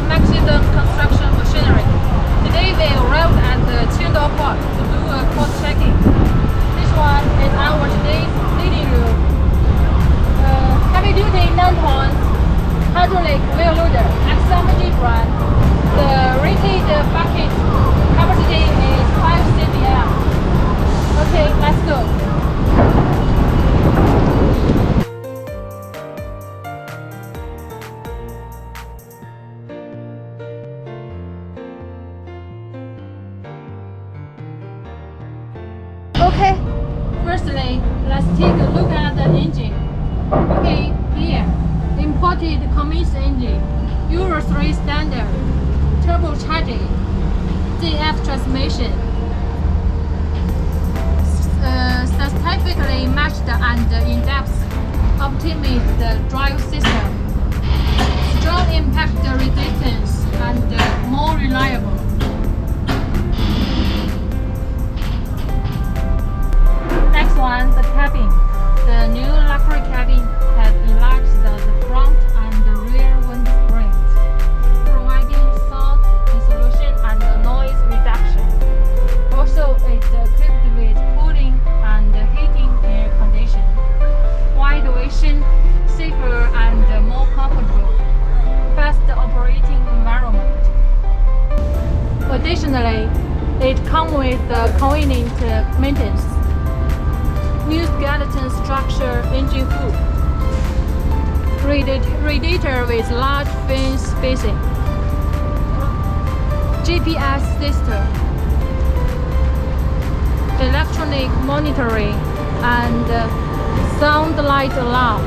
MAXIZM Construction Machinery. Today we arrived at the Qingdao Port to do a port checking. This one is our today's leading room. Heavy duty 9-ton hydraulic wheel loader, XCMG brand. The rated bucket capacity is 5 cm. Okay, let's go. Okay, firstly, let's take a look at the engine. Okay, here, imported Cummins engine, Euro 3 standard, turbocharged, ZF transmission, scientifically matched and in-depth optimized the drive system, strong impact resistance and more reliable. Next one, the cabin. The new luxury cabin has enlarged the front and the rear windscreens, providing sound insulation and noise reduction. Also, it's equipped with cooling and heating air conditioning, wide-vision, safer and more comfortable, fast operating environment. Additionally, it comes with convenient maintenance. New skeleton structure engine hood, radiator with large fan spacing, GPS system, electronic monitoring and sound light alarm.